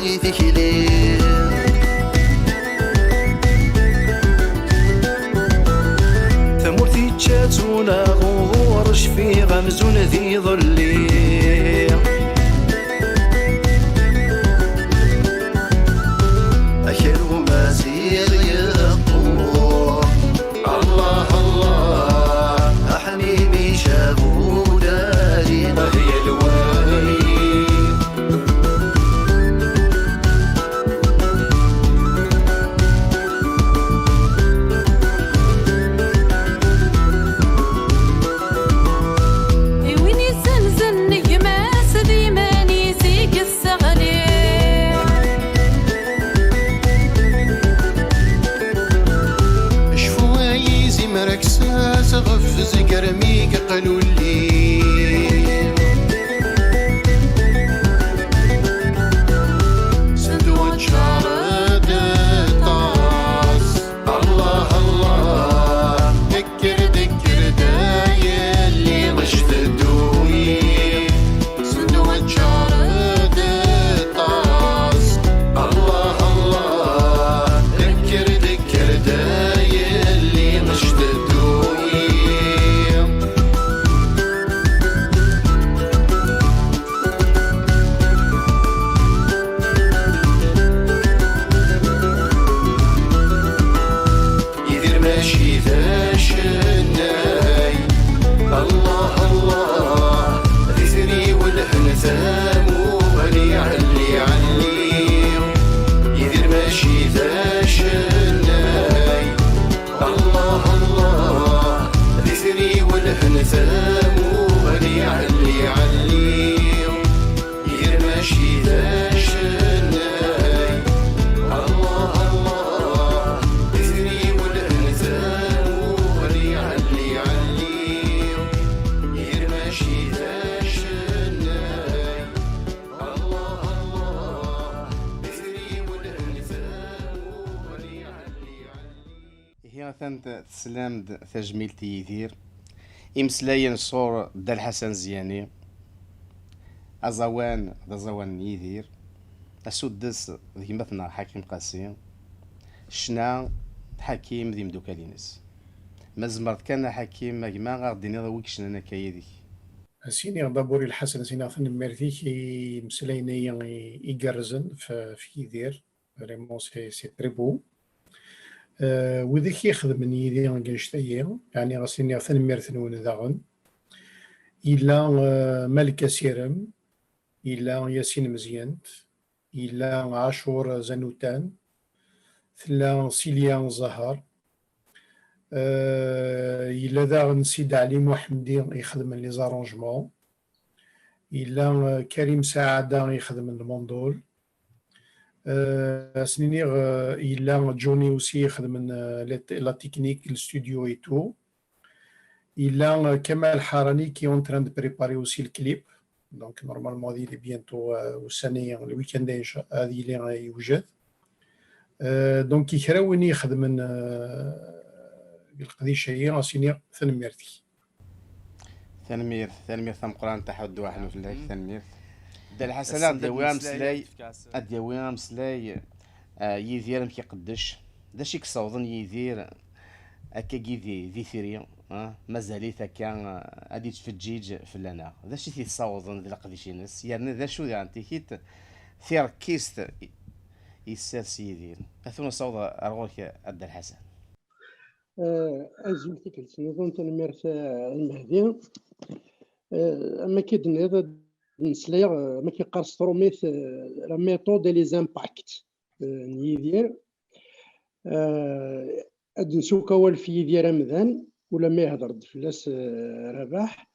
غيثك ليه ثمرتي تشاتونا غورش في غمزون ذي ظلي أخير ومازيغ يقول الله الله أحميمي شافو داري هي الوالي غف زقرميك قالوا لي سندوتش عرض الطاس الله الله ذكر دايا اللي غشت الدوي سندوتش عرض الطاس الله الله ذكر دايا اللي غشت الدوي تسلام تجميل تيثير إمسلاين صور دا الحسن زياني أزوان دا زوان يثير أسودس ذي مثنى حكيم قاسم شنا حكيم ذي مدوكالينس مزمرت كان حكيم ما غاديني ضويك شنا كايديك سيني دابوري الحسن سيني ثن ميرثيك مسلايني يقرزن في يدير فريمون سي تري بو وذاك يخدم يدي غنشتايا يعني غاسيني ثنميرث نون داغن إلا ملكة سيرم إلا ياسين مزيانت إلا عاشور زنوتان ثلا سيليا زهر إلا داغن سيد علي محمدي يخدم لي زارونجمون إلا كريم سعادة يخدم الموندول سنينيغ إلا جوني وسي يخدم لا تكنيك الاستوديو اي تو إلا كمال حراني كي اون تران دو بريباري وسي الكليب دونك نورمالمون هادي لي بيانتو والسنة الويكاند هادي لي يوجد دونك كيخراوني يخدم القضية هي غاسيني ثنميرتي ثنمير ثم قران تحد واحد في الله ثنمير دا الحسنات ديوام مسلاي ديوام مسلاي يدير كيقدش دا شي كصوضن يدير هكا كيدي ذي ثيريا مازاليت هكا غادي تفجيج في لنا دا شي تيصوضن ذي القديشي ناس يعني ذا شو يعني تيكيت ثيركيست يسال سيدير اثون صوض ارغوك دا الحسن أزمتك السنة تنميرت المهدي أما كيدني نسلي ما كيقارس تروميث لا ميثود لي زامباكت يدير أد نسوك أول في يدير رمضان ولا ما يهضر فلاس رباح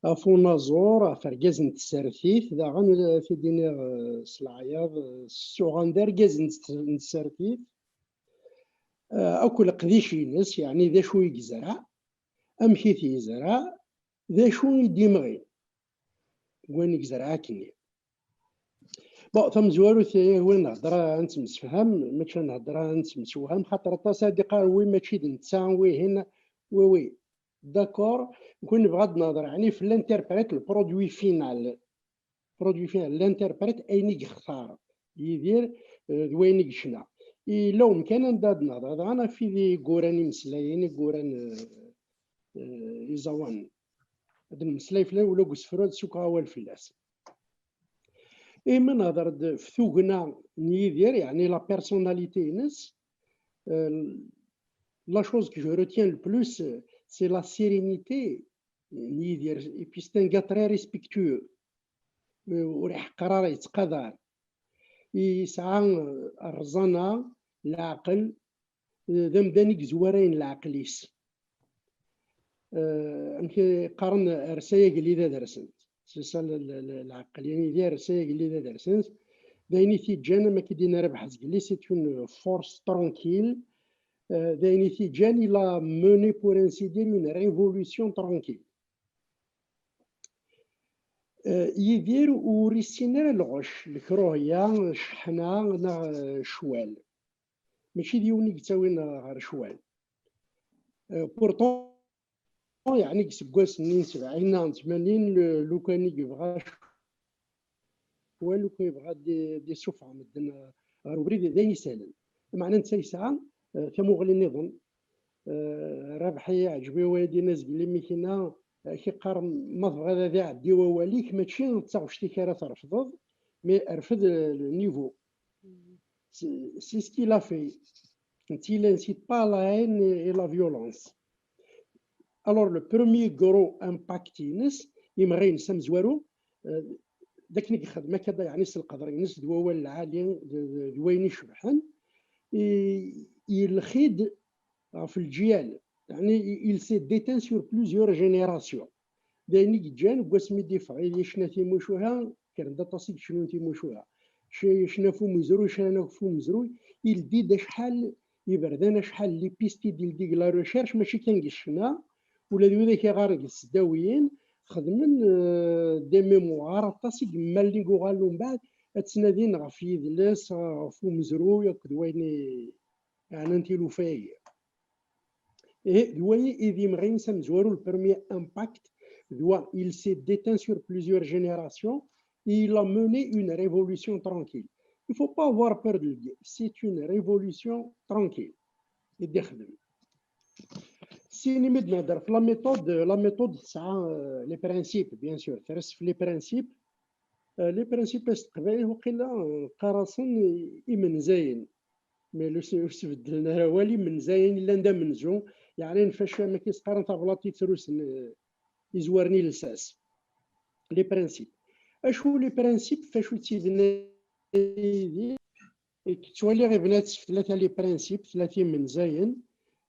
أفونا زور فرقاز نتسارثيث داغن في دينير سلعياض السوغندار قاز نتسارثيث أكل قديشي ناس يعني ذا شو يزرع أمشي يزرع ذا شو يديمغي وين يزرع كني بون ثم زوالو وين نهضر نتمسفهم ماشي نهضر نتمسوهم خاطر تصادق وي ماشي نتسا وي هنا وي داكور نكون بغض النظر يعني في الانتربريت البرودوي فينال الانتربريت اين يختار يدير دوين يقشنا لو كان نداد نهضر انا في ذي قوراني مسلايين قوران يزوان هاد المسلاي فلان ولا قسفرود سوق اول فلاس من هضر في ثوقنا نيدير يعني لا بيرسوناليتي نس la chose que je retiens le plus c'est la sérénité نيدير et puis c'est un gars très respectueux وريح قرار يتقدر يسعى الرزانة العقل ذم دانيك زوارين العقليس أنك قارن رسايق اللي ذا درسنت سيسال العقل يعني ذا رسايق اللي ذا درسنت دايني في جانا ما كيدينا ربح زقلي سيت اون فورس ترانكيل دايني في جاني لا موني بور انسي دير اون ريفولوسيون ترانكيل يدير وريسينا الغش الكروهية شحنا شوال ماشي ديوني قتاوين غير شوال بورتون يعني كسكواس منين 70 80 لو كان يبغى شوال لو كان يبغى دي صفعة مدن غير وريد داين يسالم معنى نتا يسعى ثموغلي النظام ربحي عجبي وادي ناس قال لي ميكينا كي قارن ما بغا ذا عدي وواليك ماشي نتا شتي كرا ترفض مي رفض النيفو سي سكي لا في il n'incite pas la haine et la violence. Alors le premier gros impact يمغي نسم زوارو داك اللي خدمه كذا يعني القدر ينس دواول العالي دويني شبحان يلخيد في الجيال يعني il s'est déteint sur plusieurs générations دايني جان قسمي دفاعي شنا تيموشوها كان دا تصيد شنو تيموشوها شنا فو مزروي شنا فو مزروي il dit دا شحال يبردنا شحال لي بيستي ديال لا ريشيرش ماشي كنقشنا ولا دوي كيغارق السداويين خدمن دي ميموار طاسي مالي غالو من بعد تسنادين غف يدلس فو مزروي كدويني يعني انت لو فاي دوي ايدي مغين سمزورو البرمي امباكت دوا il s'est déteint sur plusieurs générations et il a mené une révolution tranquille. Il ne faut pas avoir peur de le dire. C'est une révolution tranquille. Et si nous mettons la méthode, ça, les principes, bien sûr. Les principes, c'est mais le سبدلنا والي من زين الا ندا منزو يعني فاش ما كيسقارن طابلاطي تروس يزورني للساس لي برينسيپ اشو لي برينسيپ فاش تيبنى كتولي غير بنات ثلاثه لي برينسيپ 30 من زين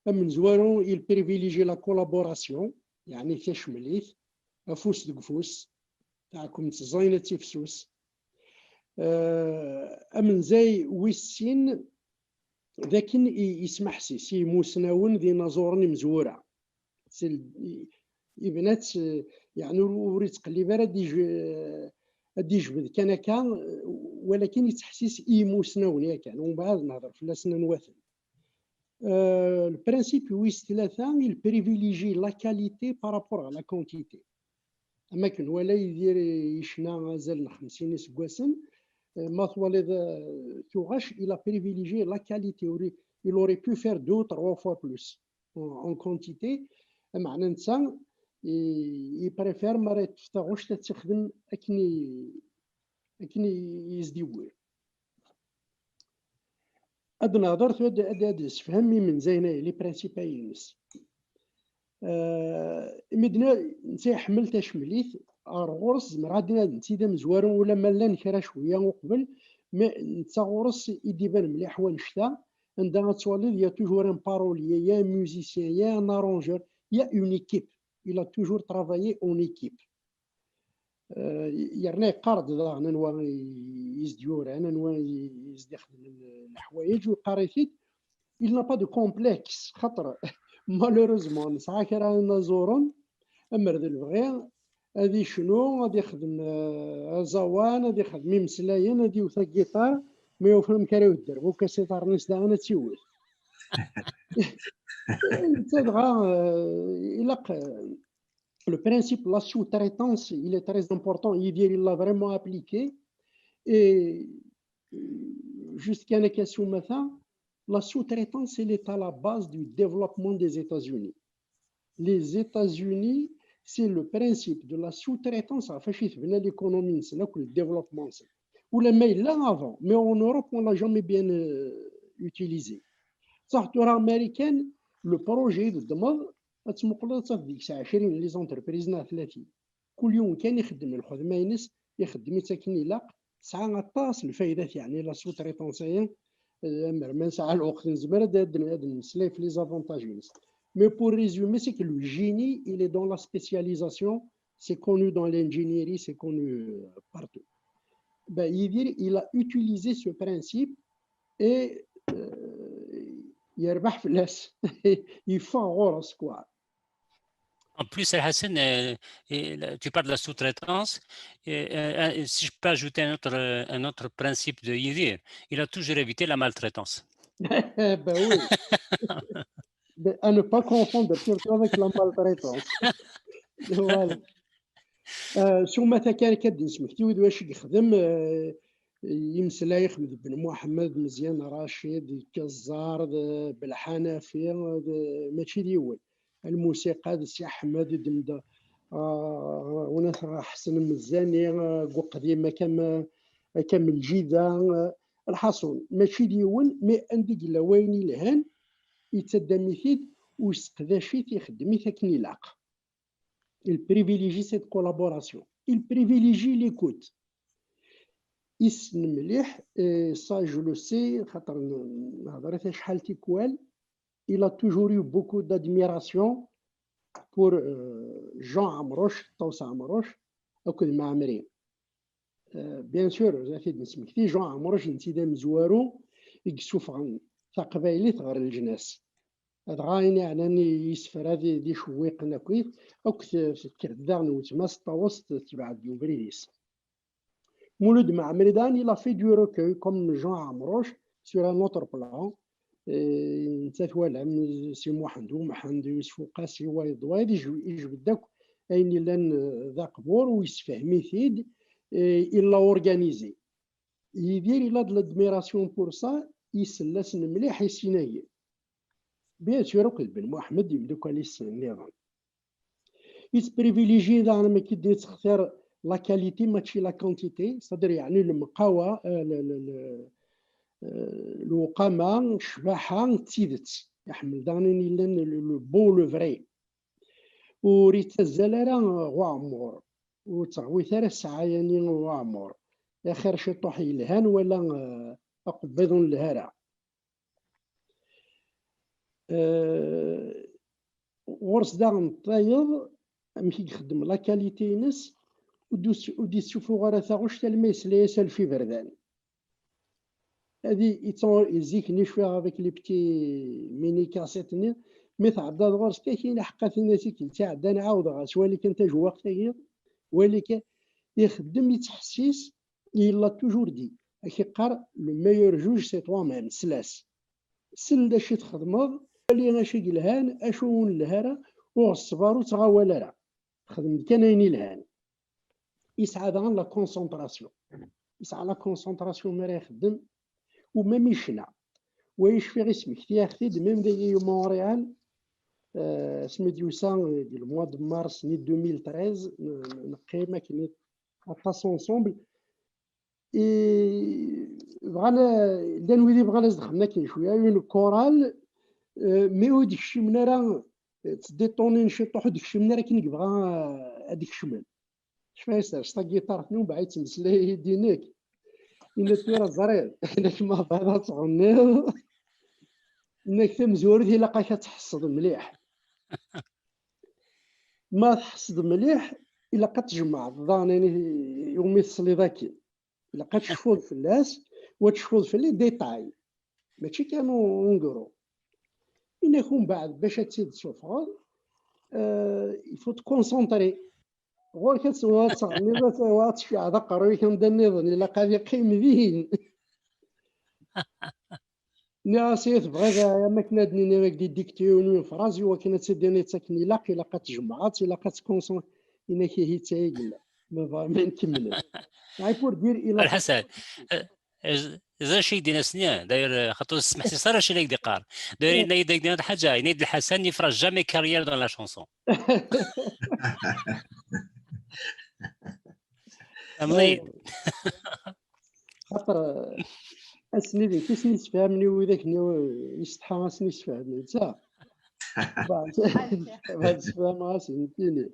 من زوارو il privilégie la collaboration يعني تشمليث افوس دقفوس تاعكم تزاينه تيفسوس من زي ويسين لكن يسمح سي موسناون ذي نازورني مزوره يبنات يعني وريت تقليب ادي جبد كان ولكن يتحسيس موسناون ياك ومن بعد نهضر في لاسنا نواثل البرانسيب ويس ثلاثه il privilégie la qualité par rapport à la quantité اما كان ولا يدير يشنا مازال 50 سكواسن ما ولد توغاش il a privilégié la qualité il aurait pu faire 2 ou 3 fois plus en quantité معنى نتا يبريفير ما تفتغوش تستخدم اكني يزديوي ادنا هضرت هذا فهمي من زينه لي برينسيباينس مدنا نتا حملت شمليت غورس مرادنا نتيدا مزوارون ولا مالا نكرا شويه وقبل ما نتا غورس يديبان مليح ونشتا عندما تولي يا توجور ان بارولي يا ميوزيسيان يا ان ارونجور يا اون ايكيب il a toujours travaillé en équipe يعني قارد انا نوا يزديور انا نوا يزدخل الحوايج وقاريتيت il n'a pas de complexe خاطر malheureusement نسعى كرا نزورون امر ذي البغي هذه شنو غادي يخدم زوان غادي يخدم مسلاين غادي يوثا الجيتار ما يفهم كرا يدير بوكا سيطار ناس انا تيوث le principe de la sous-traitance, il est très important. Il l'a vraiment appliqué et jusqu'à une question maintenant, la sous-traitance, elle est à la base du développement des États-Unis. Les États-Unis, c'est le principe de la sous-traitance. Enfin, l'économie, c'est là que le développement, c'est. Ou le mail là avant, mais en Europe, on ne l'a jamais bien utilisé. صح américaine, le projet de demande, تمقلة تصدق 20 les entreprises 30 كل يوم كان يخدم الخدمة ينس يخدم يتاكني لاق ساعة طاس الفايدة يعني لا سو تريتونسيين مرمان ساعة الوقت نزمر داد نسلاي في لي زافونتاج ينس. Mais pour résumer, c'est que le génie, il est dans la spécialisation, c'est connu dans l'ingénierie, c'est connu partout. Ben, il a utilisé ce principe et يربح فلاس يفا غورس quoi. En plus, Hassan, tu parles de la sous-traitance. Si je peux ajouter un autre principe de Yidir, il a toujours évité la maltraitance. Ben oui. À ne pas confondre surtout avec la maltraitance. Voilà. شو مثلا كان نسمح تيود واش يخدم يمسلا يخدم بن محمد مزيان رشيد كزار بالحنفي ماشي ديول الموسيقى سي احمد دمدا وناس حسن مزاني قديمه كم الجيده الحصون ماشي ديول مي عندك لوين الهان يتسدى ميثيد ويستقداشي تيخدم ثاكني لاق. Il privilégie cette collaboration. Il privilégie l'écoute. اسم مليح ça je le sais خاطر هضرت شحال تيكوال. Il a toujours eu beaucoup d'admiration pour Jean Amroche, Tausa Amroche, أكد مع عمري. Bien sûr, زافيد نسمي كثير Jean Amroche انتدام مزوارو يقسوف عن ثقبايلي ثغر الجناس. هاد غايني عناني يسفر هذه دي شويق نكويت أو كثير داغن وتماس طاوست تبعد يوبريديس. مولود مع مريدان il a fait du recueil comme Jean Amroche sur un autre plan. نتاثوال عم سي محمد يوسف قاسي وايد يجبد داك أين لان ذا قبور ويسفهمي ثيد il l'a organisé. يدير il a de l'admiration pour ça يسلسن مليح يسيناي. Bien sûr, Ben Mohamed يبدو كواليس النظام. Il privilégie دائما كي تختار la qualité ماشي la quantité، صدر يعني المقاوة الوقامة الشباحة تيدت يحمل داني لو بو لو فري وريت الزلالة غوامور وتغويث الساعة يعني غوامور آخر شي طوحي الهان ولا أقبض الهرع. غرس داغن طايض مكي يخدم لا كاليتي نس ودي تشوفو غير ثاغوش تا الميس لي يسال في بردان هادي يزيكني شويه افيك لي بتي ميني كاسيتني مي تعدى غرس كاين حقا ثيناتي كنت عدا نعاود غاس ولكن تا جواق تاهي ولكن يخدم يتحسيس إلا توجور دي كيقار لو ميور جوج سي توا ميم سلاس سل داشي تخدمض اللي غاشي الهان اشون الهرا والصبر وتغاول راه خدم كانين الهان يسعى دغن لا كونسونطراسيون يسعى لا كونسونطراسيون مرا يخدم وما ميشنا ويش في اسمك تي خدي ميم دي مونريال اسمي ديوسان ديال الموا دو مارس 2013 نقيمه كني اباس اونسومبل بغانا دانويدي بغانا دخلنا كاين شويه اون كورال مي ديك الشيء من راه تديطوني نشطح ديك الشيء من راه كي نبغى هذيك الشمال شفاي سير شتا كيطارتني ومن بعد تمسلي يدينك إلا تيرا زرير إنك ما بعدا تغني إنك تمزورتي إلا قاك تحصد مليح ما تحصد مليح إلا قتجمع ضاني يومي تصلي ذاكي إلا قتشفوض في الناس وتشفوض في اللي ديتاي ماشي كانوا نقرو إنك من بعد باش تزيد تشوفها يفو تكونسونطري غور كتسوى تغني واتشفي هذا قروي كندني ظني إلا قادي قيم ذين ناسي تبغى ما كنا دنينا ما كدي ديكتيوني فرازي وكنا تسديني تسكني لاقي لا تجمعات لا كتكونسون إنك هي تايقلا ما نكمل يعني بور دير إلا الحسن إذا شي دينا سنيا داير خاطر سمحتي صار شي ليك ديقار داير نايد دينا حاجة نايد الحسن يفرج جامي كارير دون لا شونسون فهمني خاطر اسني كيسني تفهمني وذاك يستحى اسني تفهمني انت بعد تفهم راسي فهمتيني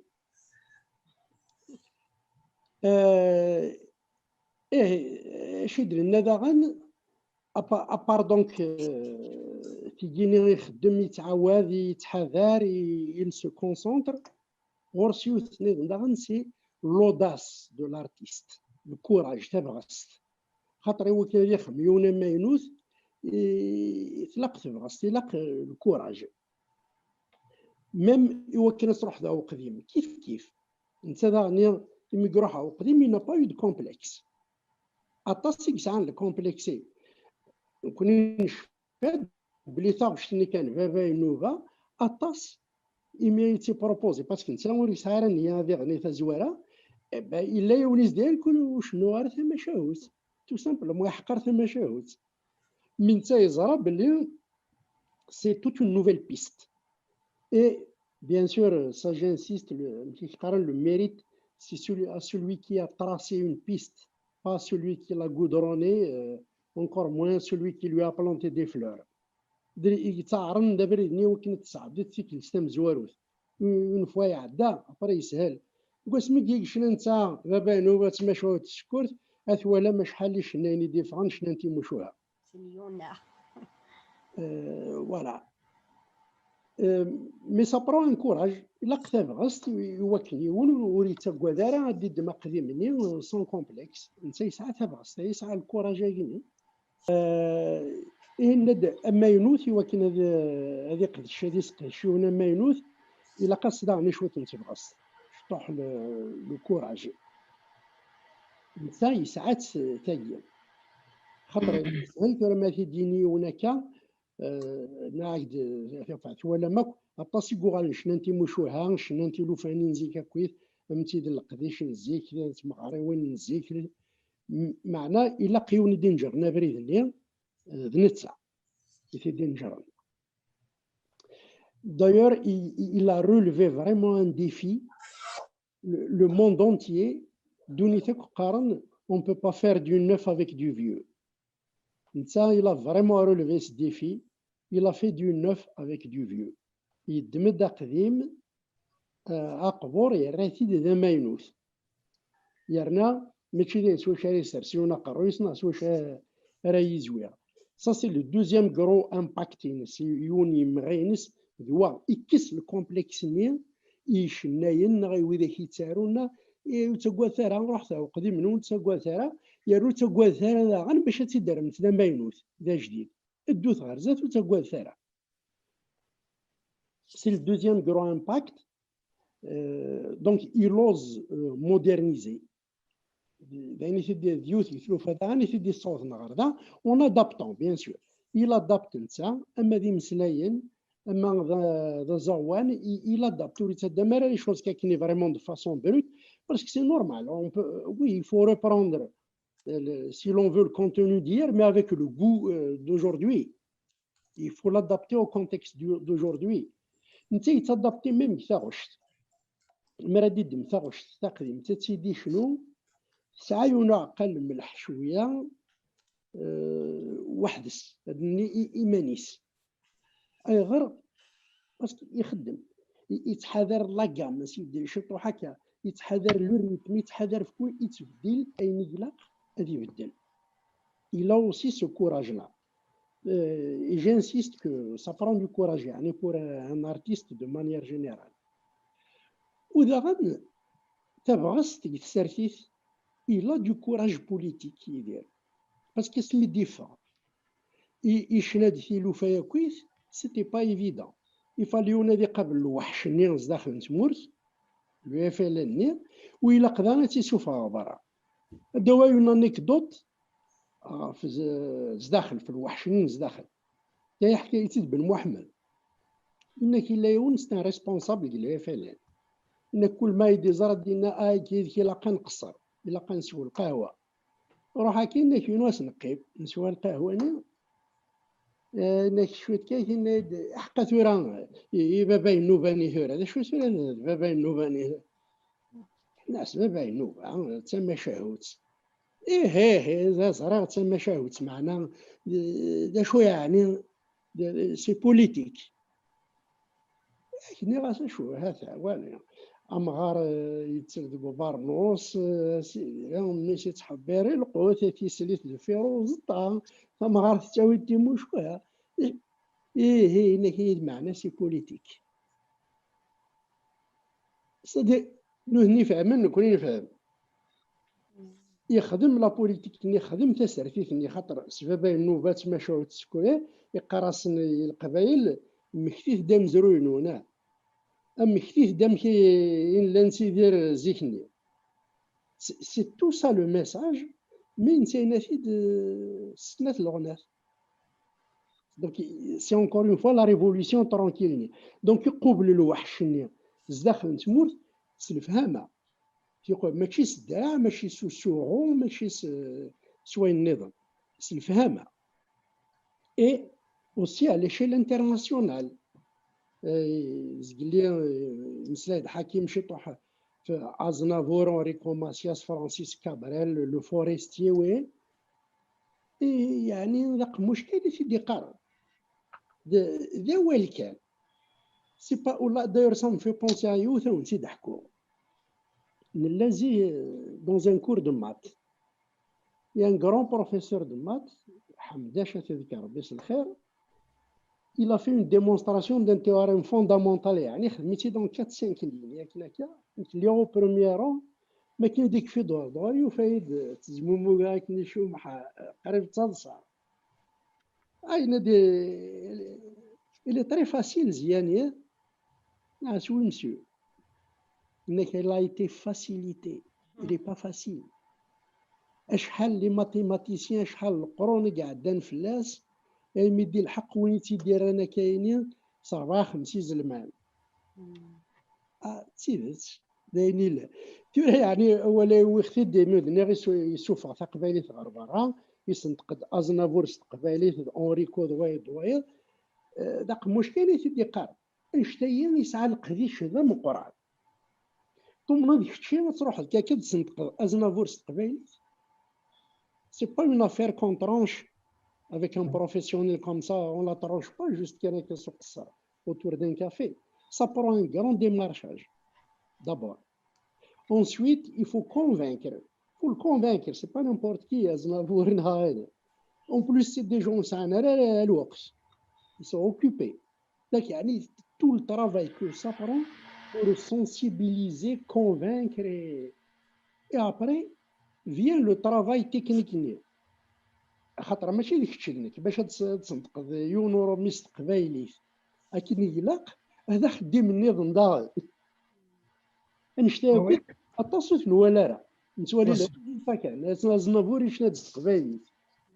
ايه شي درنا داغن ابار دونك تيجيني يخدم يتعاود يتحذر ينسو كونسونتر غورسيو ثنين داغن سي لوداس دو لارتيست الكوراج تبغست خاطر هو كان يخدم يونا ما ينوث يتلق تبغست يلق الكوراج ميم هو كان تروح ذا قديم كيف انت داغني يروح قديم ينا با يو دو كومبلكس اطاسيك سان الكومبلكسي كونيش فاد بلي ثابشتني كان بابا نوفا اطاس إيمي تي بروبوزي باسكو نتا وري سهراني هذه غنيتها زواره الا يوليز ديالك وشنو غير ثما شاهوت تو سامبلومون يحقر ثما شاهوت من تا يزرى بلي سي توت اون نوفيل بيست اي بيان سور سا جانسيست كي قارن لو ميريت سي celui qui a tracé une piste pas celui qui l'a goudronné encore moins celui qui lui a planté des fleurs يتعرن دابا ريدني وكنت تصعب ديت فيك السلام زواروث اون فوا يعدى ابري يسهل قسمي كي شنو انت دابا نوبه تما شويه تشكرت اثوالا ما شحال لي شناني ديفرون شنانتي مشوها فوالا مي سا برون ان كوراج الا قتا بغست يوكل يون وريت كوادارا غادي دما قديمني سون كومبلكس انت يسعى تبغست يسعى الكوراج هاكيني إن أما ينوث وكن هذه قد الشديس قشونا ما ينوث إلا قصد عني شوية نتبغص شطوح الكوراج نتا يسعات تاقيا خاطر سهلت ولا ما في ديني ونكا ناقد فات ولا ماك أطاسي قوغال شنانتي مشوها شنانتي لوفاني نزيكا كويت أمتي ذي القديش نزيك تمغاري وين نزيك معناه إلا قيوني دينجر نابريد اللي Venezia, c'était dangereux. D'ailleurs, il a relevé vraiment un défi. Le monde entier, on ne peut pas faire du neuf avec du vieux. Ça, il a vraiment relevé ce défi. Il a fait du neuf avec du vieux. Il demande قديم أقبور يراتي ذا ما ينوث. يرنا ماشي ذا سوى شاري سرسيونا قرويسنا سوى راي زوير. Ça, c'est le deuxième gros impact. C'est Yoni Mrenis, doit ikis le complexe nien, ish nayen, غيوذا كيتسارونا، وتقوثارا رحت وقديم نون تقوثارا، يرو تقوثارا ذا غن باش تدرم ذا ما ينوث ذا جديد، الدوث غرزات وتقوثارا. C'est le deuxième gros impact. Donc, il ose moderniser. En adaptant, bien sûr. Il adapte ça, il adapte les choses qui vraiment de façon brute, parce que c'est normal. Oui, il faut reprendre, si l'on veut, le contenu d'hier, mais avec le goût d'aujourd'hui. Il faut l'adapter au contexte d'aujourd'hui. Il s'adapte même سعيونا أقل ملح شوية وحدس إيمانيس أي غير بس يخدم يتحذر لاكام ماشي يدير شطو هكا يتحذر الريتم يتحذر في كل يتبدل أي نقلق غادي يبدل إلا أوسي سو كوراج لا j'insiste que ça prend du courage يعني pour un artiste de manière générale وإذا غد تبغست يتسرتيث il a du courage politique يدير باسكو سمي ديفا يشناد ثيلو فيا كويس سيتي با ايفيدون يفالي ينادي قبل الوحش النيرز داخل تمورت لو اف ال النير ويلا قدانا تيشوفها برا دوا اون انيكدوت في زداخل في الوحش زداخل يحكي بن محمد انك الا يون سي ريسبونسابل لو اف ال ان كل ما يدي زرد دينا كي لا قنقصر إلا قنسو القهوة روح هاكي ناك نواس نقيب نسوى القهواني ناك شوية كاين حقا ثورا بابا ينوباني ثورا هذا شو ثورا بابا ينوباني الناس بابا ينوبا تسمى شهوت إيه إذا صرا تسمى شهوت معنا دا شو يعني سي بوليتيك كني غاس شو هذا وانا أمغار يتسردقو بارنوس سيدي ماشي تحبيري القوة تيسليت الفيروز طا أمغار تساوي تيمو شوية إيه هنا كاين معنى سي بوليتيك صدق نهني فهمن نكون نفهم يخدم لا بوليتيك يخدم تسرفيت خاطر سبب النوبات مشاو تسكوي يقراصن القبائل مكتيف دام زروين هنا أم كتيف دام كاين لانسي دير زيكني سي تو سا لو ميساج من سينافيد سنة الغنات دونك سي اونكور اون فوا لا ريفولوسيون ترونكيلني دونك يقوبل الوحش زداخل نتموت سلفهامه يقول ماشي صداع ماشي سوسورو ماشي سوى النظام سلفهامه اي اوسي على ليشيل انترناسيونال زقلي مسلايد حكيم شطوح في ازنافور اوريكو ماسياس فرانسيس كابريل لو فوريستي وين يعني ذاك مشكل في ديقار ذا وين كان سي با ولا داير سام في بونسي ا يوث ونسي ضحكوا نلازي دون ان كور دو مات يا ان غران بروفيسور دو مات حمداش تذكر ربي الخير il a fait une démonstration d'un théorème fondamental يعني خدمتي دون 4-5 lignes ياك هكا اللي هو بروميير رون ما كاين ديك في دور يفايد تزمومو هاك نشوف قريب تصدصر اين دي اللي طري فاسيل زيان شو مسيو انك لا ايتي فاسيليتي اللي با فاسيل اشحال لي ماتيماتيسيان شحال القرون قاعدين فلاس يمدي الحق وين تيدير انا كاينين صباح 50 زلمان تيدت دايني لا يعني اولا ويختي دي نود نغي يسوفغ تقبالي غربره يسنتقد ازنافور تقبالي اونريكو دوي داك مشكل تيدي قار انشتاين يسعى القديش هذا مقرع ثم هذيك الشيء تروح لك كي تسنتقد ازنافور تقبالي سي با اون افير كونترونش avec un professionnel comme ça, on ne la tranche pas juste quelqu'un qui sort ça autour d'un café. Ça prend un grand démarchage, d'abord. Ensuite, il faut convaincre. Il faut le convaincre, ce n'est pas n'importe qui. En plus, c'est des gens qui sont occupés. Donc, il y a tout le travail que ça prend pour le sensibiliser, convaincre. Et après, vient le travail technique. خاطر ماشي ديك تشدنك باش تنطق يونور ميست قبايلي اكيد يقلق هذا خدي من نظام داغ نشتاو اتصل الولاره نتولي لا فكان لازم فوري شناد قبايلي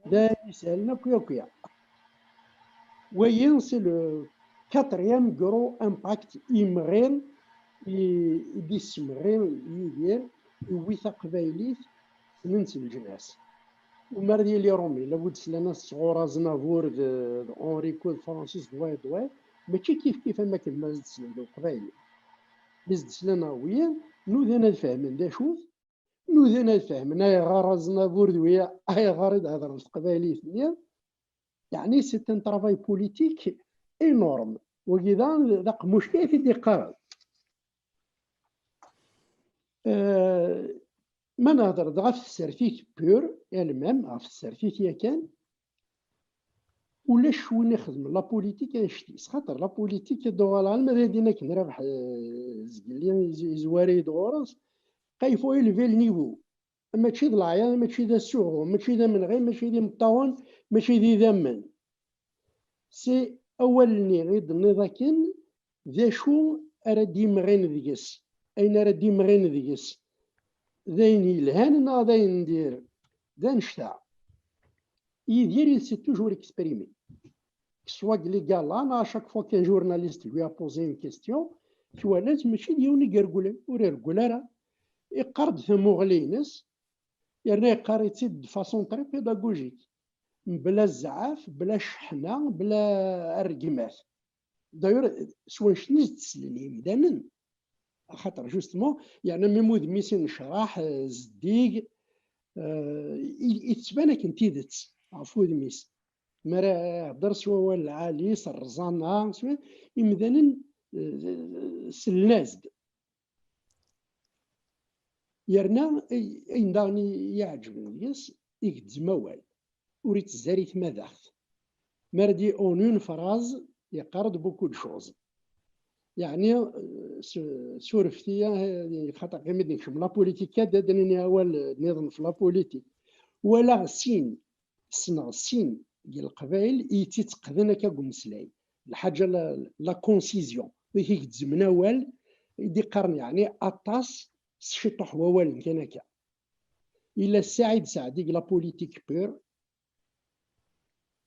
دا يسالنا كيا وين سي لو كاتريام غرو امباكت يمغين يدي سمغين يدير ويثا قبايلي ننسى الجناس ومار ديالي رومي لابد سلانا صغور زنافور اونريكو فرانسيس دواي ماشي كيف ما كان ما زد سلانا قبايلي زد سلانا ويا نوذنا الفهم دا شوف نوذنا الفهم انا غار زنافور دويا اي غارد هضر القبايلي ثنيا يعني سي ان طرافاي بوليتيك انورم وكذا ذاك مشكل في الدقه ما نهضر دغا في السيرفيت بور يعني ميم في السيرفيت يا كان ولا شوين نخدم لا بوليتيك نشتي خاطر لا بوليتيك دوغال على المدينه كنربح زقلي زواري دورس كيفو يلفي النيفو ماشي د العيان ماشي دا السوغ ماشي دا من غير ماشي دي مطاون ماشي دي ذمن سي اولني غير النظا كان ذا شو راه ديمغين ديكس اين راه ديمغين ديكس ذاين يلهان ناضي ندير ذا نشتا يدير سي توجور اكسبريمي سوا لي قال انا شاك فوا كان جورناليست لوي بوزي اون كيستيون شو لازم ماشي ديوني يقرقل ورا راه يقرد في مغلينس يعني قريتي دو فاسون تري بيداغوجيك بلا الزعاف بلا الشحنه بلا الرقمات. داير سوا شنيز تسلل يمدانا خاطر جوستمون يعني ميمود ميسين نشرح زديق يتبان كنتيدت عفو دميس مرا هضر سوا والعالي سرزانا سوا يمدانا سلازد يرنا اين داني يعجبني يس يقدز موال وريت الزاريت ماذاخت مردي اون اون فراز يقرد بوكو شوز يعني سورفتيا خاطر غير مديك لا بوليتيك دادني اول نظام في لا بوليتيك ولا سين سنا سين ديال القبائل يتقدنا كمسلاي الحاجه لا كونسيزيون هيك تزمنا وال يدي قرن يعني اطاس شطح ووال كان هكا الا السعيد سعدي لا بوليتيك بير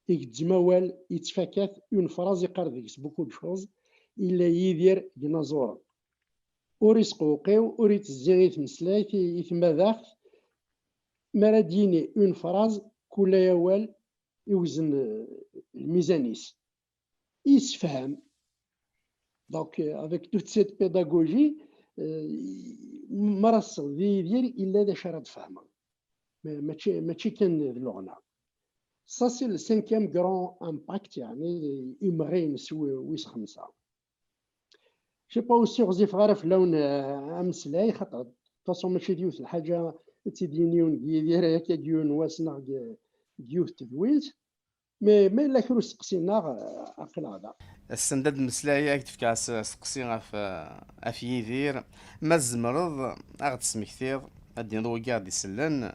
يتزموال يتفكات اون فراز يقرد بوكو دو شوز الا يدير ديناصور وريس قوقيو وريت الزيغيت مسلايت يثما ذاك مراديني اون فراز كل يوال يوزن الميزانيس يسفهم دونك افيك توت سيت بيداغوجي مرسل دير الا دا شرط فهمه ماشي كان اللغنا سا سي السانكيام غران امباكت يعني يمغي نسوي ويس خمسه شي با اوسي غزيف غير في لون امسلاي خاطر تصوم ماشي ديوث الحاجه تيدينيون ديال هكا ديون واسنا ديوث تدويت مي لا كرو سقسينا عقل هذا السنداد مسلايا كتف كاس سقسي في يدير ما الزمرض اغد سمكتير غادي نضوي كاع دي سلان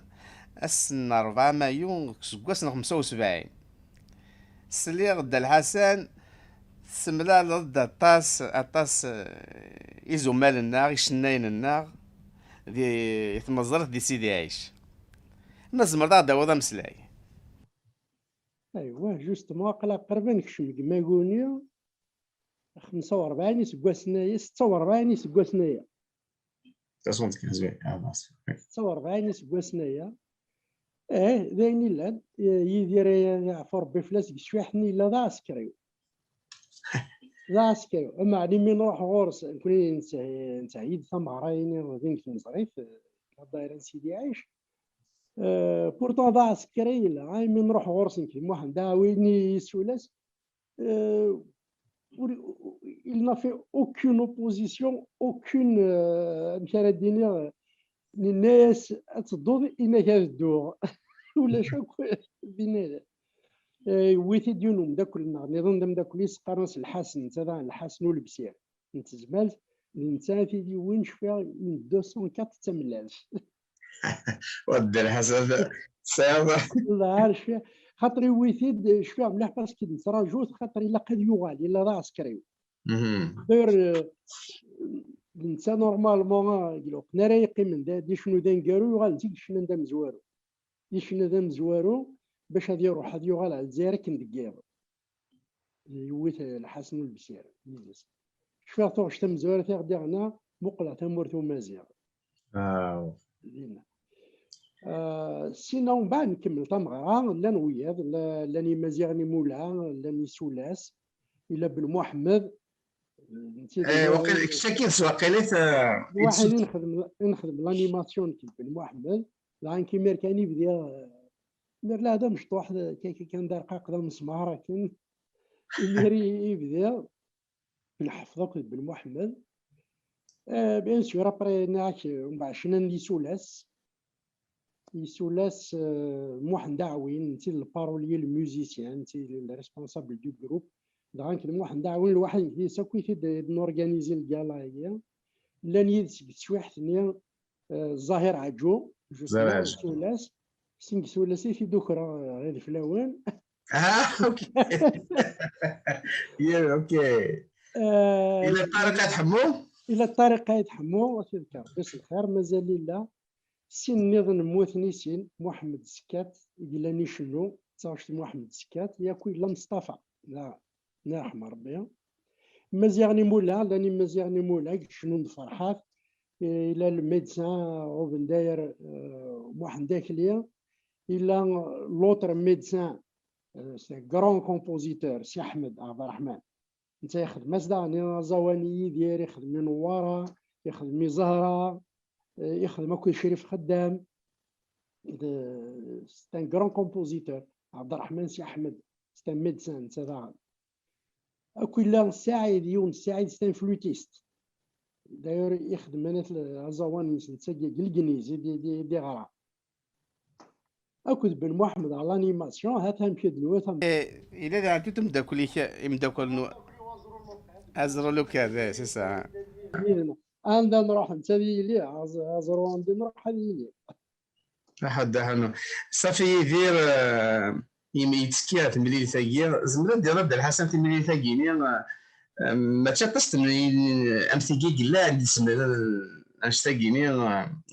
السن 4 مايو سكواس 75 السلي غدا الحسن سملا ضد الطاس يزمال النار يشناين النار دي يتمزرت دي سيدي عيش ما الزمرض غدا وضع مسلاي ايوا جوستمون قلا قربا نكشم كما يقولني 45 سكواسنايا 46 سكواسنايا 46 سكواسنايا دايني لا يدير يعفر بفلاس شويحني لا ذا عسكري ذا عسكري اما علي من نروح غورس نكون نسعيد ثمارين غادي نصريف داير سيدي عايش بورتون ذا عسكري لا غاي من نروح غورس نكلم واحد داويني سولاس il n'a fait aucune opposition, aucune مشارديني الناس تصدود انك الدور ولا شوك بينا ويتي ديونهم داك النظام داك اللي سقرنس الحسن تاع الحسن والبسير انت زمالت الانسان تيدي وين شفيها من 204 تملاش ودي الحسن صعبه الله عارف فيها خاطري ويتي شفيها مليح باسكو نتراجوت خاطري لا قد يوغال الا راه عسكري داير الانسان نورمالمون يقولوا قنا رايقي من دي شنو دنقارو يوغال نتيك شنو ندم زوارو دي شنو ندم زوارو باش غادي يروح غادي يوغال على الجزائر كندقير يويت الحسن والبسير شفيها توغش تم زوار تاع غادي هنا مقلع تمورتو مازيغ سينو من بعد نكمل تمغرا لا نوياض لاني مازيغني مولا لاني سولاس الا بن محمد وقيل شاكين سواقيلات واحد نخدم لانيماسيون كي بن محمد لان كي ميركاني بدا مير لا هذا مش واحد كان دار قاقده مسمار كان ميري يبدا نحفظك بن محمد بيان سور ابري ناك من بعد شنو ندي يسولاس محمد دعوين انت البارولي الميوزيسيان انت الريسبونسابل دو جروب دغانك واحد دعوين الواحد كي ساكويتي نورغانيزي الكالا هي لان يدس شويه ثانيه الظاهر عجو سولاس سينك سولاسي في دوكرا غير فلاوان اوكي يا اوكي الى الطريقه تحمو الى الطريقه يتحمو وتذكر بس الخير مازال لا سين نظن موثني سين محمد السكات يقول شنو تصاوشت محمد السكات ياكل لا مصطفى لا يرحم ربي مزيغني مولا لاني مزيغني مولا شنو نفرحات الى الميدسان وبن داير واحد داكليا الا لوتر ميدسان سي غران كومبوزيتور سي احمد عبد الرحمن انت يخدم صداع زواني ديال يخدم نواره يخدم زهره يخدم اكو شريف خدام سي ان غران كومبوزيتور عبد الرحمن سي احمد سي ان ميدسان تاع اكو لا سعيد يونس سعيد سي ان فلوتيست داير يخدم انا في زواني نتسجل الكنيزي دي غرا اكو بن محمد على الانيماسيون هاتها مشي دلوقتي الى دا انتو تمداكليك يمداكل ازرو كذا سي سا عندنا نروح انت لي ازرو عندي نروح هذه لي حد حنو صافي يدير يميتسكي تملي ثاقي زمرا ديال عبد الحسن تملي ثاقيني ما تشطست امثيكي لا عندي سمع اشتاقيني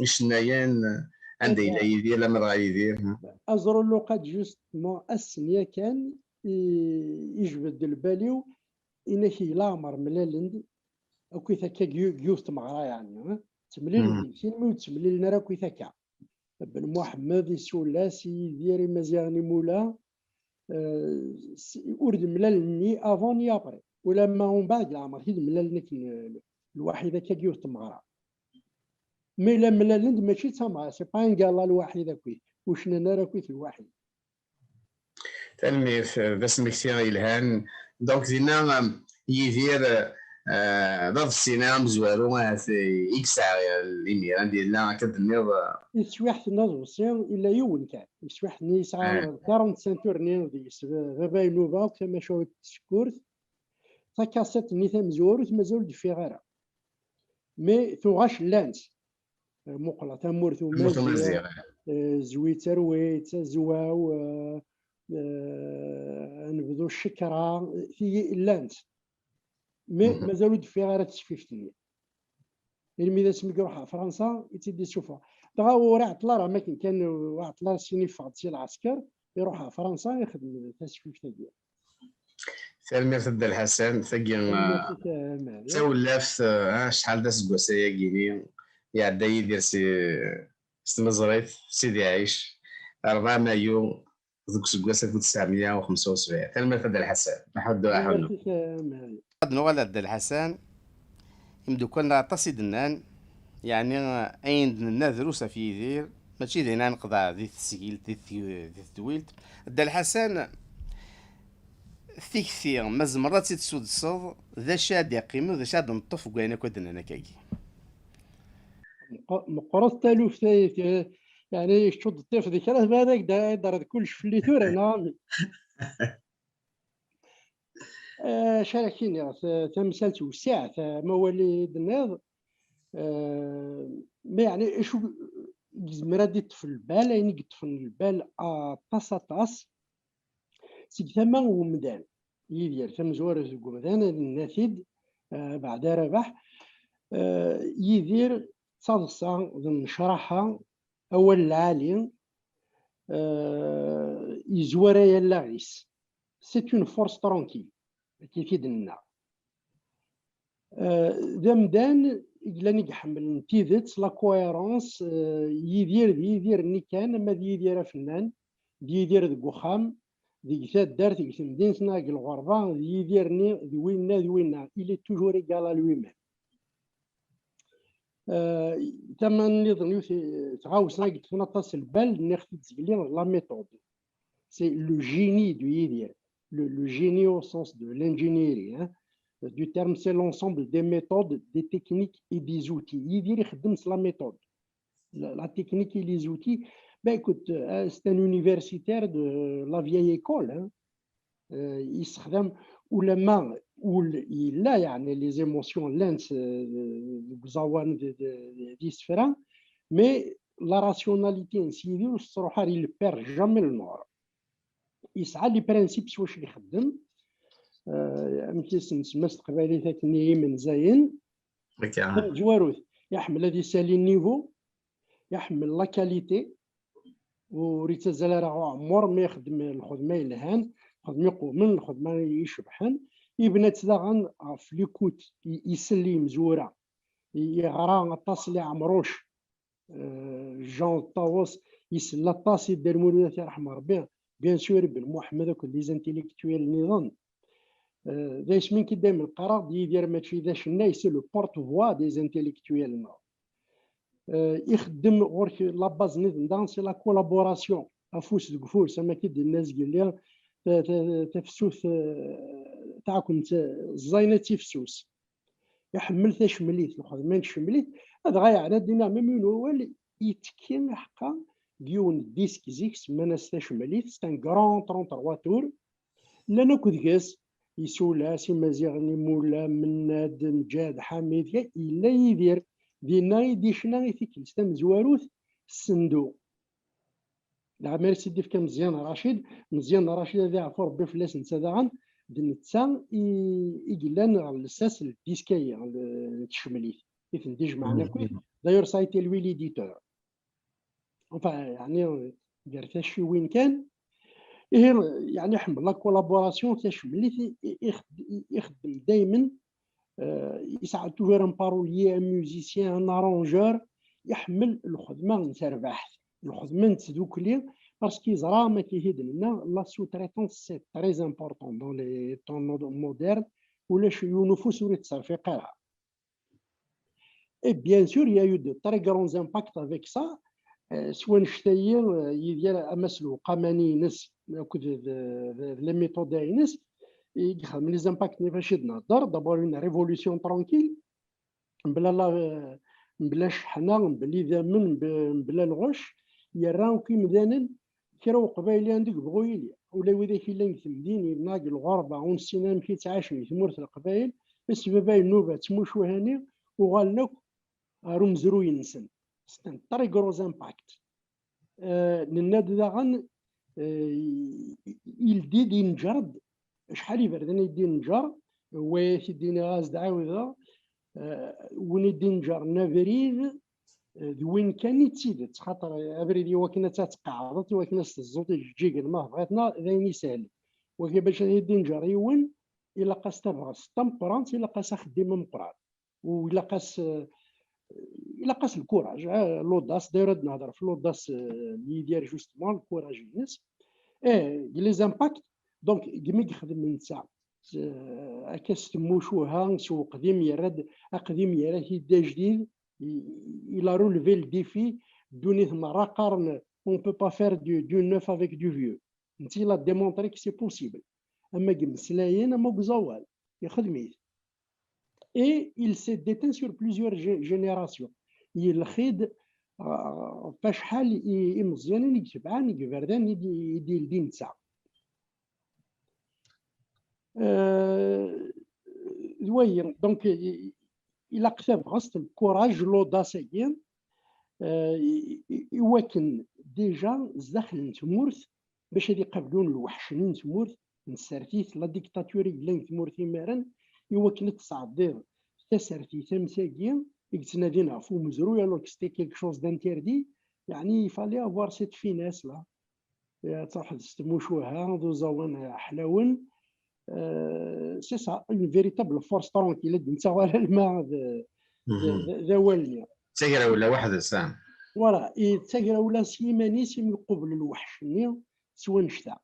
الشنايان عندي لا يدير لا مرة يدير ازرو اللوقات جوستمون السنيه كان يجبد الباليو انك لامر ملالند او كي ثكا جيوست مغرا يعني تمليل فيلم وتمليل لنا راه كي ثكا بن محمد يسولاسي يدير مزياني مولا ورد ملالني افون ني ابري ولا ما من بعد لا ما كي ملالني الوحيده كجيوست مغرا مي لا ملالند ماشي تما سي با ان قال الوحيده كوي وشنا نرا كوي في الواحد تلميذ بس مكثير الهان دونك دينا يدير ضد السينما مزوارو في اكس الاميران ديالنا كدنيض يسويح نوصيان الا يون كان يسويح نيسعى 40 سنتور نيضيس غابا نوفا كما شو تشكورت فكاسات نيثا مزورو مازال دفي غيرها مي ثوغاش لانت مقلة تمورث ومازال زويت رويت زواو نبذو الشكرة في لانت مي مازالو دفي غير تشفيفتني يعني اذا سمي يروح فرنسا يتيدي يشوفها دغا وراه عطله راه ما كان عطله سيني فقط شي العسكر يروح فرنسا يخدم تشفيفته ديالو سلمي عبد الحسن ثقي تولفت شحال دا سكواسايا كيني يعدا يدير استمزريت سيدي عيش 4 مايو ذوك سكواس 1975 سلمي عبد الحسن نحدو احنا نوغال عبد الحسن يمدو كنا عطاسي دنان يعني اين دنا دروسه في يدير ماشي دينا نقضى ذي التسجيل ذي التويلت عبد الحسن ثيكثير مزمرات تسود الصوض ذا شاد يقيم وذا شاد نطف وقاينا كودنا نكاكي مقرص تالوف يعني شد الطيف ذيك راه هذاك دار كلش في اللي ثور انا شاركيني تمثال وساع مواليد الناض ما يعني شو زمرا في البال يعني في البال طاس سي ثما ومدان يدير ثم زوار زومدان النافذ بعد ربح يدير تصلصا نشرحها اول العالي يزور يلا غيس سي اون فورس ترونكيل كيف يدنا ذمدان إلا نحمل تيذت لا كويرونس يدير ني كان ما يدير فنان يدير ذك وخام ديك ثات دارت ديك مدينتنا الغربة يديرني ذوينا إلي توجور إيكال لوي ميم تما نظن تعاوسنا قلت لنا طاس البال ناخذ تسجلين لا ميثود سي لو جيني دو يدير le génie au sens de l'ingénierie du terme, c'est l'ensemble des méthodes, des techniques et des outils. Il dit la méthode, la technique et les outils. Ben écoute, c'est un universitaire de la vieille école. Il se où le main, où il a يعني, les émotions, lens, différents, mais la rationalité, il ne perd jamais le nord. يسعى لي برانسيب واش اللي يخدم امتيس نسمى قبالي ثاني من زين جواروث يحمل هذه سالي النيفو يحمل لا كاليتي وريت زال راه عمر ما يخدم الخدمه يلهان خدم يقوم من الخدمه يشبحن يبنى تداغن في ليكوت يسلي مزوره يغرا الطاس اللي عمروش جون طاووس يسلا طاسي دار مولود يرحم ربي بيان سور بن محمد وكل لي زانتيليكتويل النظام دايش من كي دايما القرار يدير ماشي ذا شنا سي لو بورت فوا دي زانتيليكتويل يخدم غير لا باز نظام سي لا كولابوراسيون افوس دكفور سما كي الناس قال لي تفسوس تاعكم الزاينه تفسوس يحمل تشمليت الخدمه شمليت هذا غاية دينا ميمون هو اللي يتكين حقا ديون ديسك زيكس مناس تشمليت ستان كرون 33 تور لنا كودكاس يسولا سي مزيغني مولا مناد مجاد حميد إلا يدير دينا يديشنا يثيكل ستان زواروث الصندوق العمال سيدي فكان مزيان رشيد هذا عفو ربي فلاس نتسادغن دنتسا يقلان على الاساس الديسكاية تشمليت يتنديج معنا كل داير سايتي لوي ليديتور يعني قالت شي وين كان يعني حمل لا كولابوراسيون تشمليت يخدم دائما يساعد توفير ان باروليي ان ميوزيسيان ان ارونجور يحمل الخدمه نتربح الخدمه نتدوكلي باسكو يزرا ما كيهد لنا لا سو تريتونس سي تري امبورطون دون لي طون مودرن ولا شي نفوس ولات تصرفيقها. Et bien sûr, il y a eu de très grands impacts avec ça. Soit il y a les méthodes les impacts d'abord une révolution tranquille بلا شحنه بلي ذامن بلا الغش يراو كي مدانا كراو قبايلي عندك بغويلي ولا وذاك اللي يثمدين ناق الغربه ونسينا كي تعاش في ثمورة القبايل بس بابا النوبه تموشو هاني وغالنك رمزرو ينسن ستان طري غروز امباكت نناد داغن يلدي ينجرد شحال يبردن يدي نجر ويدينا غاز دعاوذا ونيدي نجر نافريد وين كان يتسيدت خاطر ابريدي وكنا تتقعدت وكنا الزوط يجيك ما بغيتنا ذاين ساهل وكي باش يدي نجر يون الا قاس تبغى ستمبرانت الا قاس خدمه مقران ولا قاس الكوراج لوداس داير نهضر في لوداس اللي يدير جوستمون الكوراج الناس لي زامباكت دونك كيما يخدم من ساعه كاس تموشوها سو قديم يرد قديم يرد يدا جديد الى روليفي الديفي دوني مره قارن اون بو با فير دو نوف افيك دو فيو انت لا ديمونطري كي سي بوسيبل اما كمسلايين اما بزوال يخدمي et il s'est déteint sur plusieurs générations. Il خيد فشحال مزيانين يتبعان يقبردان يدي الدين تاع دوين دونك الى قثاب غصت الكوراج لوداسيين يوكن ديجا زداخل نتمورث باش يقابلون الوحش نتمورث نسارتيت لا ديكتاتوري اللي نتمورث مارن يوكن تصعدير تسرتي تمساكين يتنادي نعرفو مزروع لو كستي كيلك شوز دانتيردي يعني يفالي افوار سيت فيناس لا تروح تستموشوها ذو زوان حلاون سي سا اون فيريتابل فورس ترونكيل نتا ولا الماء ذا والني تاكرا ولا واحد سام فوالا تاكرا ولا سيماني سيم يقبل الوحش ني سوا نشتا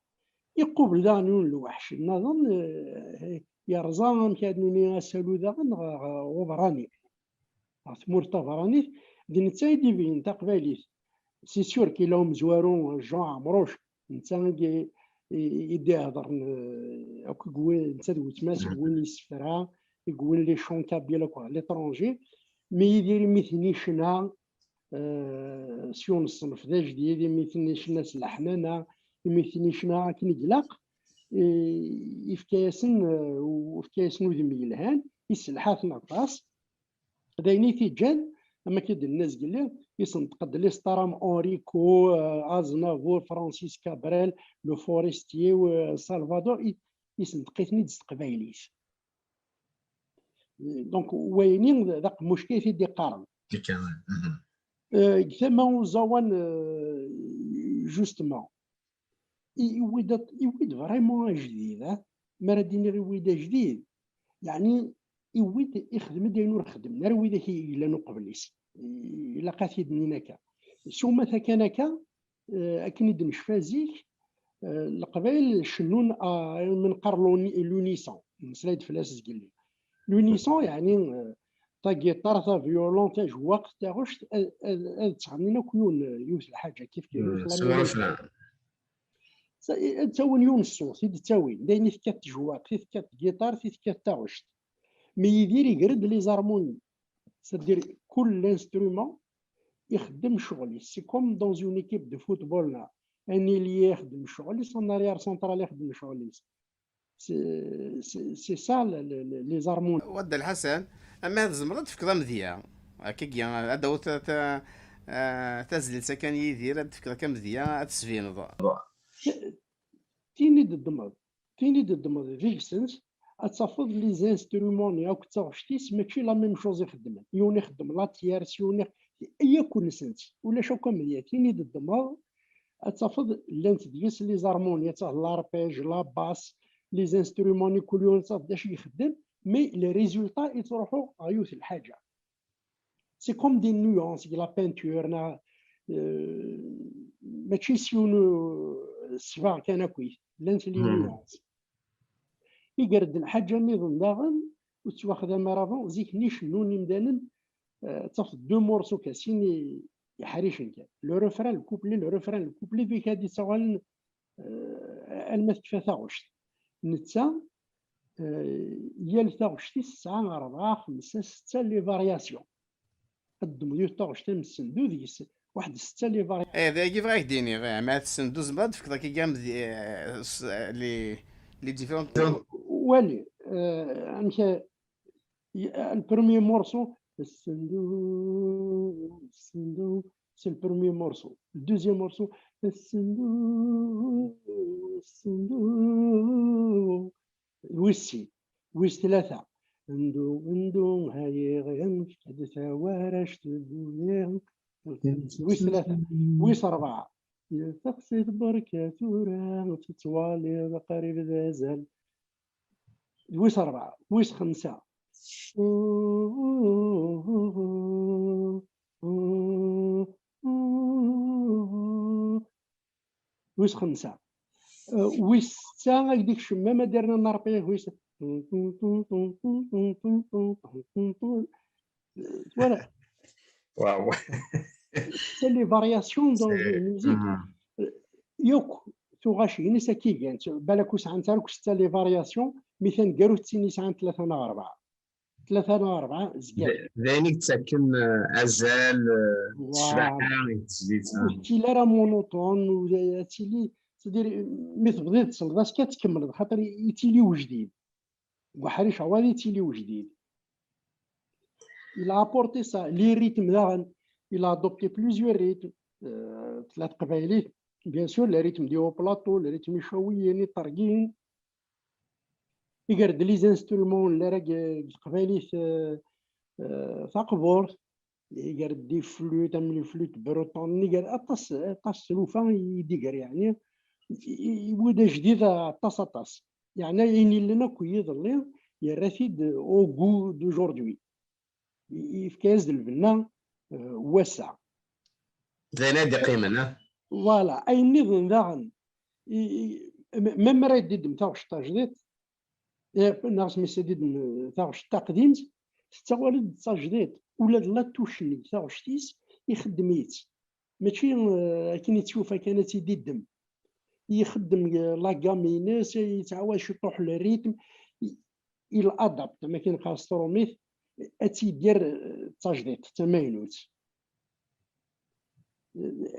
يقبل دانون الوحش نظن يرزان كادني اسالو داغن وبراني ثمورتا براني دي نتا يديفين تقباليت سي سور كي لهم زوارون جون عمروش نتا يدي يهضر هاكا كوين نتا دوتماس كوين يسفرها يقول لي شونكا ديالك على ليترونجي مي يدير ميثني شنا سيون الصنف ذا جديد ميثني شنا سلحنانا ميثني شنا كي نقلق يفكاسن وفكاسن ودمي الهان يسلحات نقاص دايني تيجان اما كيد الناس قال لي يصنتقد لي ستارام اوريكو ازنافور فرانسيس كابريل لو فورستيي وسالفادور يصنتقيتني دز قبايليت دونك وينين ذاك المشكل في دي قارن كما زوان جوستمون يويد فريمون جديد مراديني يويد جديد يعني يويد يخدم دينو خدم نروي ذاك الا نقبليس إلا قاتيد نيناكا ثم ثكنكا أكني دنشفا زيك القبائل شنون من قرن لونيسون مسلايد فلاس قال لونيسون يعني تا جيتار تا فيولون تا جواق تا غش تغنينا كيون يوث الحاجه كيف سواء فلان تاون يون الصوت تاوين داين كات جواق كات جيتار كات تا غش مي يدير يقرد لي زارموني سدير كل انسترومون يخدم شغلي سي كوم دون اون ايكيب دو فوتبول اني اللي يخدم شغلي سون اريير سونترال يخدم شغلي سي سا لي زارمون. ود الحسن اما هذا زمرد تفكر مذيا هكاك هذا هو تزل سكن يدير تفكر كم مذيا تسفين تيني دمض فيكسنس اتفض لي زانسترومون ياك تاغشتيس ماشي لا ميم شوز يخدم يون يخدم لا تيارس يون يكون سنت ولا شو كم هي تيني دمض اتفض لانت ديس لي زارمون تاع لاربيج لا باس لي زانسترومون كل يوم داش يخدم مي لي ريزولطا يتروحوا غيوث الحاجه سي كوم دي نيونس لا بانتور ماشي سيون الصفاغ كان كويس لانت لي نيونس يقرد الحاجه نظن داغن وتواخذ مرافون زيك نيش نوني مدانن تاخذ دو مورسو كاسين يحريشن كان لو ريفران الكوبلي فيك هادي تاغن الماس كيفاه تاغوش نتا يال تاغوشتي 9 4 5 6 لي فارياسيون قدموا ديال تاغوشتي مسندو ديس واحد 6 لي فارياسيون هذا كيف غاك ديني غير مع تسندو زباد فكرة كي كام لي ديفيرون والي امشى البروميي مورسو الصندوق سي البروميي مورسو الدوزيام مورسو الصندوق ويس 3 ندو هاي غيم حدث وارش تبولي ويس 3 ويس 4 تقصد بركاتورا تتوالي قريب ذازل ويس 4 ويس 5 ويس 5 ويس 6 هكديك الشمامه دارنا نربيه ويس فوالا واو سي لي فارياسيون دون الميوزيك يوك تو غاشي نسا كي كانت بالك وسعان تاعك 6 لي فارياسيون مثلا قالوا تسيني ساعه 3 4 زكال ذانيك تسكن ازال الشباحه تزيد تي لا راه مونوطون ولا تيلي تدير مثل بديت تصل كتكمل خاطر يتيلي وجديد وحريش عوالي تيلي وجديد il a apporté ça les rythmes داغن il a adopté plusieurs rythmes ثلاث قبايلات بيان سور لي ريتم ديال بلاطو لي ريتم شويين طرقين يقرد لي زانسترومون اللي راك قبايليت ثقبور يقرد دي فلوت من الفلوت بروتون يقرد طاس سلوفان يدير يعني يبدا جديد طاس يعني يني لنا كويض اللي يرافيد او غو دوجوردي يفكاز الفنان واسع زين هادي قيمه فوالا اي نظن داغن ميم راه يديد متاعش تجديد ناقص مسديد تاعش تقديمت حتى ولد تجديد ولاد لا توشني تاعش تيس يخدميت ماشي كي تشوفها كانت يديدم يخدم لا غامينيس يتعاود يطيح الريتم الادابت ما كاين كاستروميث اتي دير التجديد تماينوت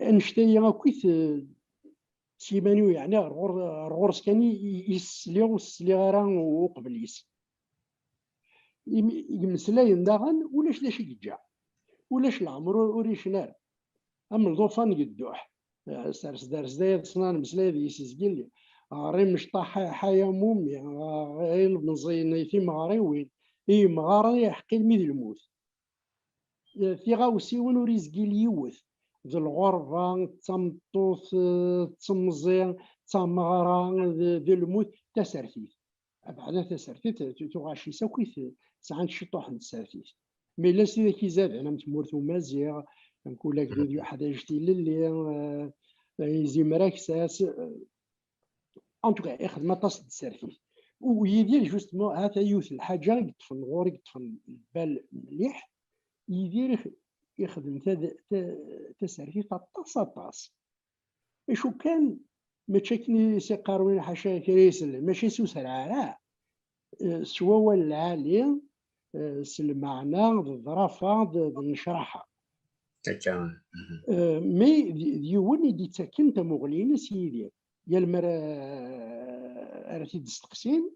انشتي غاكويت سيمانيو يعني غورس كان يسليو راه وقبليس يمسلاين داغن ولاش لاش يجا ولاش العمر وريش نار ام الضوفان يدوح سارس دارس داير صنان مسلاي يسجل لي غاري مش طاح حيا مومي غير مزين يتي مغاري وين اي مغاري يحقي الميد الموت في غاوسي ولو ريزقي ليوث ذو الغرفة تمطوث تمزين تمغرا ذو الموت تسرثيث بعد تسرثيث تغاشي ساكويث ساعات شطوح نتسرثيث مي لا سيدي كي زاد انا متمورثو مازيغ نقول لك ديو حداجتي للي يزي مراكساس ان توكا يخدم تصد السيرفيس ويدير جوستمون هذا يوث الحاجه يطفن غور يطفن البال مليح يدير يخدم تسرفي طاس شو كان ما تشكني سي قاروين حاشا كريسل ماشي سوسرعه سوا والعالي المعنى الظرافه النشرحه كان مي ديون يدي تسكن تمغلين سيدي يا المرا راه تستقسين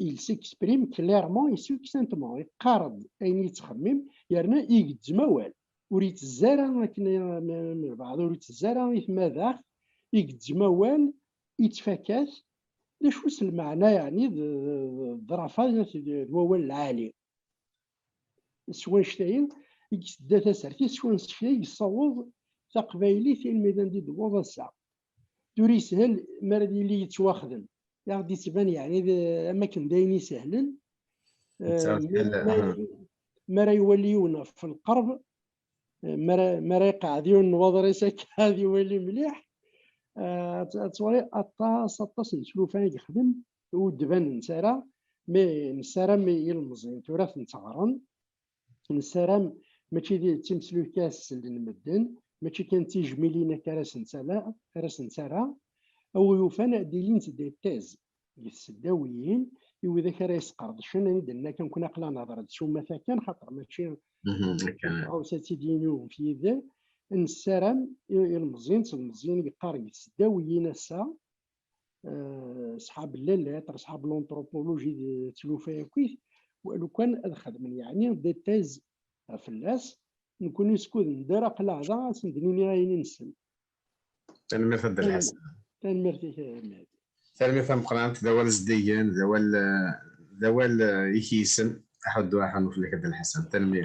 il s'exprime clairement et succinctement يقارض اين يتخمم يرنا يقدموال وريت الزارة لكن بعض وريت الزارة يتماذا يقدموال يتفكاك ليش وصل المعنى يعني الظرافة الوال العالي سواء شتاين يكسدا تسرتي سواء شتاين يصوض تقبايلي في الميدان دي دوض الساعة دوري سهل مرضي اللي يتواخدم غادي تبان يعني اماكن دايني سهلا ما راه يوليونا في القرب ما راه يقعدون نواضريسك هذه يولي مليح تصوري اطاس نشوف فين يخدم ودبان نسارا مي نسارا مي يلمزين تراث نتغرن نسارا ماشي ديال تمثلو كاس للمدن ماشي كان تيجميلينا كراس نسارا او يوفانا ديلين دي تيز السداويين وإذا كان يسقرض شنو ندنا كنكون عقلا نهضر شو مثلا كان خاطر ماشي او ساتيدينو في ذا نسرم المزيان يقارن السداويين السا صحاب الليلات صحاب لونتروبولوجي تلوفا كويس ولو كان الخدم يعني دي تيز في الناس نكون نسكت ندير عقلا هذا سندني رايني نسل تنمير فد الحسن تنمير فهم قرانت ذوال زديان ذوال يكيسن احد واحد في لك الحسن تنمير